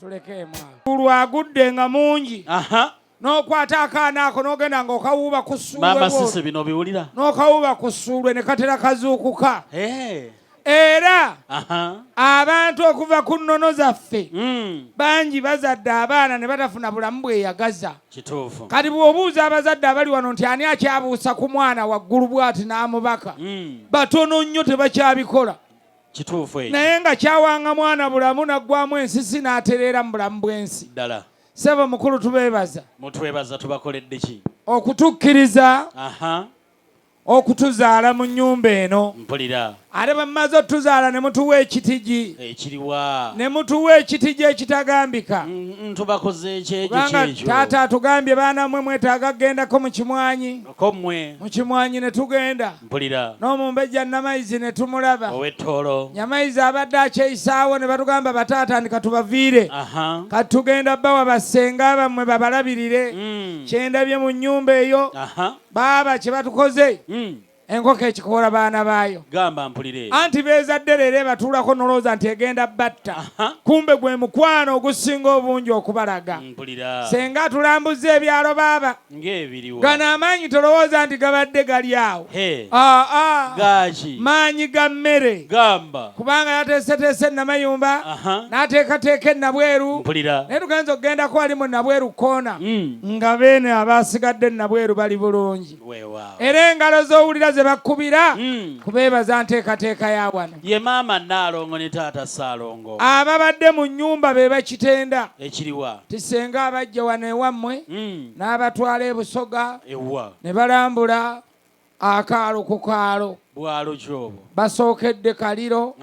tulekemu ulwagudde nga mungi n'okwata akaana ako n'ogenda ng'okawuuba ku ssuulwe mama sisi bino biwulira n'okawuuba ku ssuulwe ne katera kazuukuka era abantu okuva ku nnono zaffe bangi bazadde abaana ne batafuna bulamu bweyagaza. Kituufu. Kati bw'obuuza abazadde abali wano nti ani akyabuusa ku mwana waggulu bw'ati n'amubaka, batono nnyo tebakyabikola. Kituufu ekyo. Naye nga kyawanga mwana bulamu naggwamu ensisi n'atereera mu bulamu bw'ensi. Ddala. Ssebo mukulu tubeebaza. Mutwebaza tubakoledde ki? Okutukkiriza okutuzaala mu nnyumba eno. Mpulira. Ate bwe mumaze otuzaala ne mutuwa ekitigi. Ekiriwa. Ne mutuwa ekitigi ekitagambika. Tubakoze ekyejo kubanga taata atugambye baana mmwe mwetaaga kgendako mu kimwanyi. Kommwe. Mu kimwanyi ne tugenda. Mpulira. N'omumbejja Namayizi ne tumulaba. Ow'ettoolo. Nyamayizi abadde akyeyisaawo ne batugamba bataata ndika tubaviire. Kati tugenda bawa bassenga bammwe babalabirire. Kyendabye mu nnyumba eyo. Baaba kye batukoze. Enkoko ekikoola baana baayo. Gamba mpulire. Anti beezadde leero batuulako nolowooza nti egenda batta. Kumbe gwe mukwano ogusinga obungi okubalaga. Mpulira. Senga tulambuza ebyalo baaba. Ng'ebiriwa. Gano amaanyi tolowooza nti gabadde gali awo. Gaaki. Maanyi ga mmere. Gamba. Kubanga yateeseteese Namayumba. N'ateekateeka Nabweru. Mpulira. Naye tugenza okugendako wali mu Nabweru koona. Nga beene abaasigadde Nabweru bali bulungi. Weewaawo. Era engalo z'owulira bakubira kubeebaza nteekateeka ya wano. Ye maama Nnaalongo ne taata Ssaalongo. Ababadde mu nnyumba be bakitenda. Ekiriwa. Tisenga abajja wano ewammwe n'abatwala e Busoga ne balambula akaalo ku kaalo. Bwalo kyobo. Basookedde Kaliro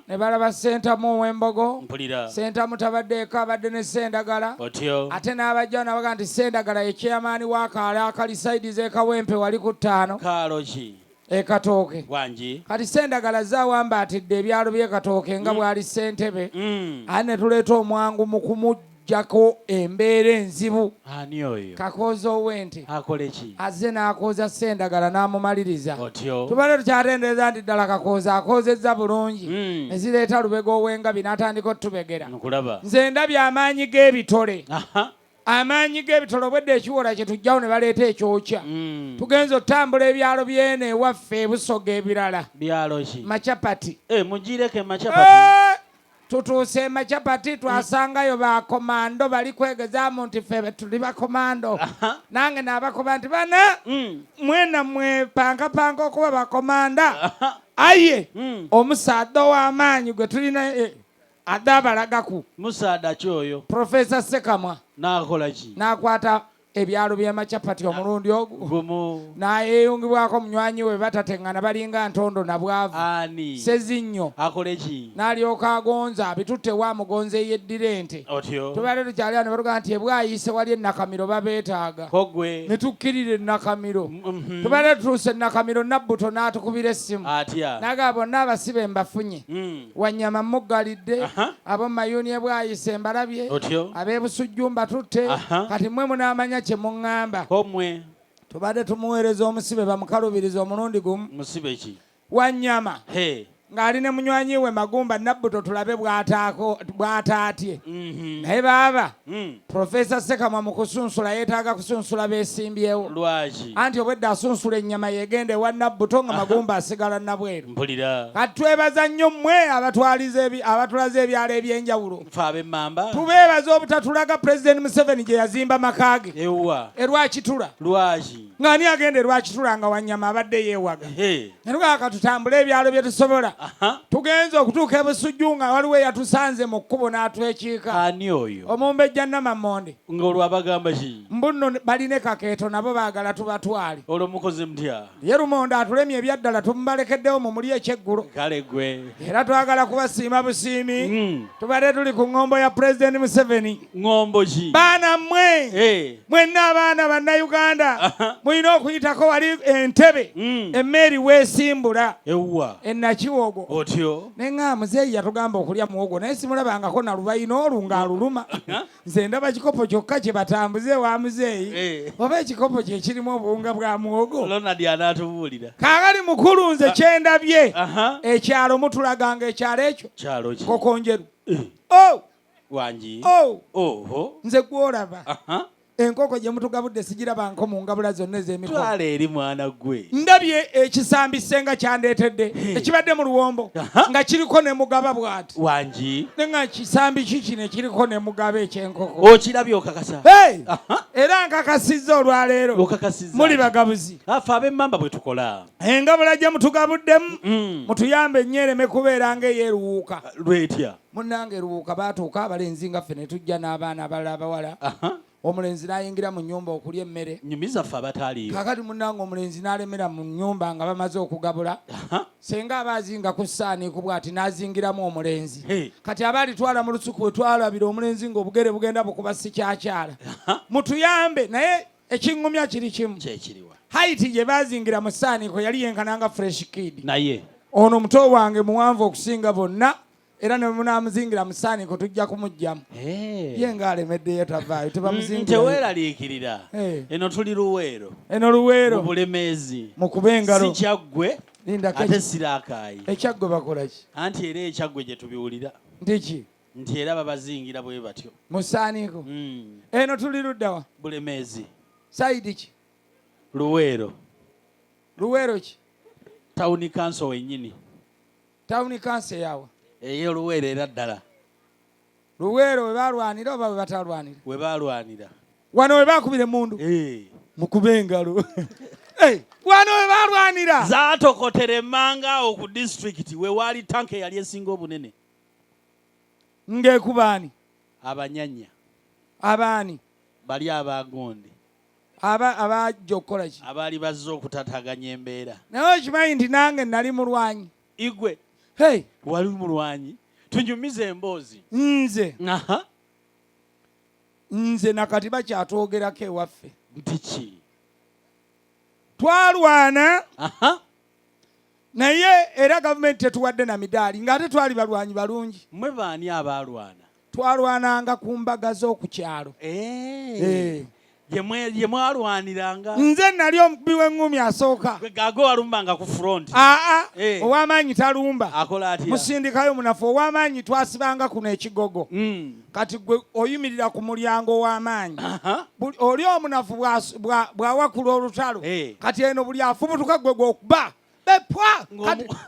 ne balaba Sentamu ow'Embogo. Mpulira. Sentamu tabaddeeko abadde ne Sendagala. Otyo. Ate n'abajja nabaga nti Sendagala ye chairman w'akaalo akali sayidi Kawempe wali ku ttaano. Kaalo ki? Ekatooke. Wangi. Kati Sendagala zaawambaatidde ebyalo by'Ekatooke nga bw'ali Ssentebe. Ate ne tuleeta omwangu mu kumuggyako embeera enzibu. Ani oyo? Kakooza ow'ente. Akole ki? Azze n'akooza Sendagala n'amumaliriza. Otyo. Tubale tukyatendereza nti ddala Kakooza akoozezza bulungi. Ne zireeta Lubega ow'Engabi n'atandika otubegera. Nkulaba. Nze ndabye amaanyi g'ebitole. Amaanyi g'ebitolo obwedde ekiwola kye tujjawo ne baleeta ekyokya. Tugenza otambula ebyalo byene ewaffe Busoga ebirala. Byalo ki? Machapati. Mugireke Machapati. Tutuuse Machapati twasangayo bakomando bali kwegezaamu nti ffe tuli bakomando. Nange n'abakoba nti bana mwena mwe pankapanga okuba bakomanda. Aye omusaadha w'amaanyi gwe tulina adde abalagaku. Musaadha ki oyo? Profesa Sekamwa. N'akola ki? N'akwata ebyalo bya Machapati omulundi ogwo. N'ayeeyungibwako munywanyi we batateŋŋana balinga ntondo na bwavu. Ani? Sezinnyo. Akole ki? N'alyoka agonza bitutte wa mugonze yeddira ente. Otyo. Tubaale tukyali ne batugaa nti ebwayise wali Nakamiro babeetaaga. Kogwe. Ne tukkirira Nakamiro. Tubaale tutuuse Nakamiro Nabbuto n'atukubira essimu. Atya. N'agamba bonna abasibe mbafunye. Wanyama muggalidde. Abo mayuni ebwayise mbalabye. Otyo. Ab'ebusujju mbatutte. Kati mmwe munaamanya kye muŋŋamba. Kommwe. Tubadde tumuweereza omusibe bamukalubiriza omulundi gumu. Musibe ki? Wanyama. Ng'ali ne munywanyi we Magumba Nabbuto tulabe bw'ataatye. Naye baaba Profesa Sekamwa mu kusunsula yeetaaga kusunsula beesimbyewo. Lwaki? Anti obwedde asunsula ennyama yegenda ewa Nabbuto nga Magumba asigala Nabweru. Mpulira. Kati twebaza nnyo mmwe abatulaze ebyalo eby'enjawulo. Ffe ab'Emmamba. Tubeebaza obutatulaga Pulezidenti Museveni gye yazimba maka ge. Erwakitula. Lwaki? Ng'ani agenda erwakitula nga Wanyama abadde yeewaga. Netugaaka tutambule ebyalo bye tusobola. Tugenze okutuuka e Busujju nga waliwo eyatusanze mu kkubo n'atwekiika. Ani oyo? Omumbejja Namamonde. Ng'olwo abagamba ki? Mbuno balina kakeeto nabo baagala tubatwale. Olwo mukoze mutya? Ye Lumonde atulemye ebyaddala tumubalekeddewo mu muli ekyeggulo. Kale gwe. Era twagala kubasiima busiimi. Tubadde tuli ku ŋŋombo ya Pulezidenti Museveni. ŋŋombo ki? Baana mmwe. Mwenna abaana bannayuganda. Mulina okuyitako wali Entebbe. Emmeeri weesimbula. Nakiwogo. Otyo. Nenga muzeeyi yatugamba okulya muwogo naye simulabangako na lubayina olu ng'aluluma. Nze ndaba kikopo kyokka kye batambuze wa muzeeyi. Oba ekikopo kye kirimu obuwunga bwa muwogo. Ronald anaatubuulira. Kaakali mukulu nze kye ndabye. Ekyalo mutulaganga ekyalo ekyo. Kyalo ki? Kokonjeru. wangi oho nze gwolaba enkoko gye mutugabudde sigirabanko mu ngabula zonna ez'emikono twala eri mwana gwe ndabye ekisambi senga kyandeetedde ekibadde mu luwombo nga kiriko ne mugaba bw'ati wangi ne nga kisambi kikino ekiriko ne mugaba ekyenkoko okirabye okakasa era nkakasizza olwaleero muli bagabuzi afe ab'emmamba bwe tukola engabula gye mutugabuddemu mutuyambe nnyo ereme kubeera ng'eyeeruwuuka lwetya munnange eruwuuka baatuuka abalenzi nga ffe ne tujja n'abaana abalala abawala omulenzi n'ayingira mu nnyumba okulya emmere nyumiza ffe abataaliyo kakati munnange omulenzi n'alemera mu nnyumba nga bamaze okugabula senga aba azinga ku ssaaniiku bw'ati n'azingiramu omulenzi kati aba alitwala mu lusuku bwe twalabira omulenzi ng'obugere bugenda bukuba sikyakyala mutuyambe naye ekiŋŋumya kiri kimu hayiti gye baazingira mu ssaaniiko yali yenkananga fresh kid naye ono muto wange muwanvu okusinga bonna era ne munamuzingira mu ssaaniiko tujja kumugjamu ye ng'alemeddeyo tavaayo teweeraliikirira eno tuli luweero mu bulemeezi mu kuba engalo si kyaggwe ate siraakaayi ekyaggwe bakola ki anti era ekyaggwe gye tubiwulira ndiki nti era babazingira bwe batyo mu ssaaniiko eno tuli luddawa bulemeezi sayidi ki luweero ki tawuni kanso wennyini tawuni kanso yawa eyo luweero era ddala luweero we baalwanira oba we batalwanira we baalwanira wano we baakubira emundu mukube engalo wano we baalwanira zaatokotera emmanga awo ku disitulikiti we waali tanka eyali esinga obunene ng'ekubaani abanyanya abaani bali abagonde abajja okukola ki abaali bazze okutataganya embeera naye okimanyi nti nange nali mulwanyi igwe wali mulwanyi tunyumize emboozi nze nakati bakyatwogerako ewaffe ntiki twalwana naye era gavumenti tetuwadde na midaali ng'ate twali balwanyi balungi mmwe baani abaalwana twalwananga ku mbaga z'oku kyalo ye mwalwaniranga nze nali omukubi w'eŋŋumi asooka gago walumbanga ku front ow'amaanyi talumba akola atya musindikayo munafu ow'amaanyi twasibanga kuno ekigogo kati gwe oyimirira ku mulyango ow'amaanyi oli omunafu bw'awakula olutalo kati eno buli afubutuka gwe gw'okuba bepwa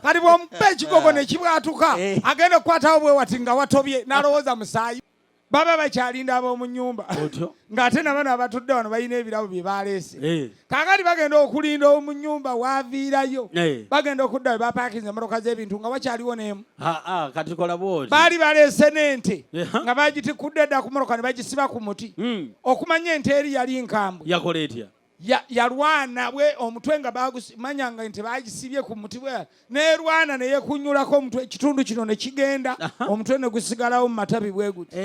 kati bw'omupa ekigogo ne kibwatuka agenda okukwatawo bwe wati nga watobye n'alowooza musaayi baba bakyalinda ab'omu nnyumba ng'ate nabano abatudde wano balina ebirabo bye baleese kaakati bagenda okulinda omu nnyumba waaviirayo bagenda okudda we bapaakinze emmotoka z'ebintu nga wakyaliwo n'emu kati kola bwoti baali baleese n'ente nga bagitikudde dda ku mmotoka ne bagisiba ku muti okumanya ente eri yali nkambwe yakola etya yalwana bwe omutwe nga manyanga nti bagisibye ku muti bwe nerwana neyekunyulako omutwe ekitundu kino ne kigenda omutwe ne gusigalawo mu matabi bwe guti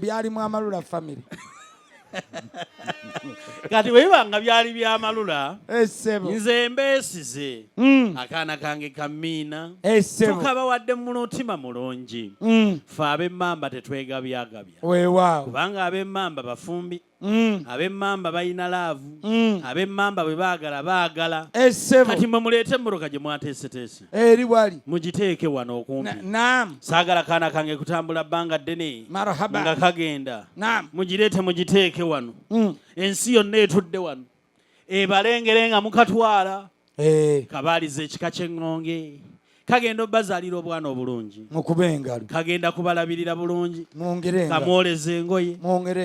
byalimu amalula family kati webanga byali byamalula nze mbeesize akaana kange kamiina tukabawadde mu mutima mulungi fe ab'emmamba tetwegabyagabya kubanga ab'emmamba bafumbi ab'emmamba balina laavu ab'emmamba bwe baagala kati mwe muleete emmotoka gye mwateeseteese eri wali mugiteeke wano okumpi saagala kaana kange kutambula bbanga ddene nga kagenda mugireete mugiteeke wano ensi yonna etudde wano ebalengere nga mukatwala kabaaliza ekika ky'eŋŋonge kagenda obbazaalira obwana obulungi mukuba engalo kagenda kubalabirira bulungi kamwoleze engoye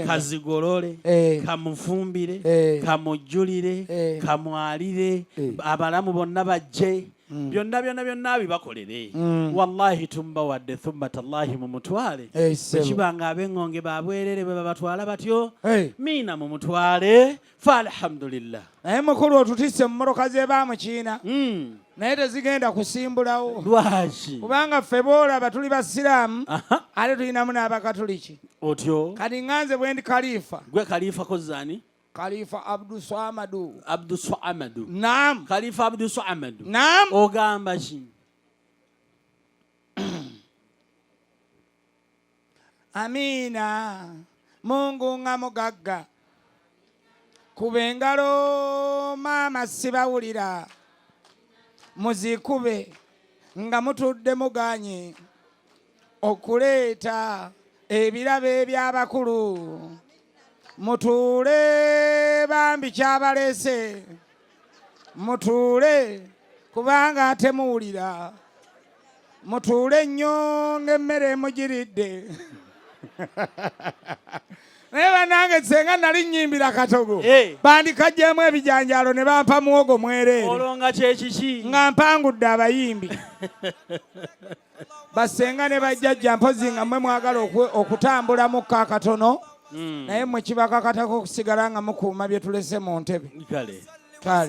kazigolole kamufumbire kamujjulire kamwalire abalamu bonna bajje byonna bibakolere wallahi tumbawadde thumma tallahi mumutwale ekibanga ab'eŋŋonge babwerere bwe babatwala batyo miina mumutwale fa alhamdulillah naye mukulu otutisse mu mmotoka ze bamukiina naye tezigenda kusimbulawo lwaki kubanga ffe boolaba tuli basiraamu ate tulinamu n'abakatuliki otyo kati ŋŋanze bwe ndi kalifa gwe kalifa kozani Khalifa Abdul Swamadu. Abdul Swamadu. Naam. Khalifa Abdul Swamadu. Naam. Ogamba ki? Amina. Mungu nga mugagga. Kubengalo mama sibawulira. Muzikube nga mutudde muganye. Okuleeta ebirabo eby'abakulu mutuule bambi kyabaleese mutuule kubanga temuwulira mutuule nnyo ng'emmere emugiridde naye bannange senga nali nnyimbira katogo bandikajjemu ebijanjaalo ne bampa muwogo mwereere olwo nga kyekiki nga mpangudde abayimbi basenga ne bajjajja mpozi nga mmwe mwagala okutambulamu kakatono naye mmwe kibakakatako okusigala nga mukuuma bye tulese mu ntebe kale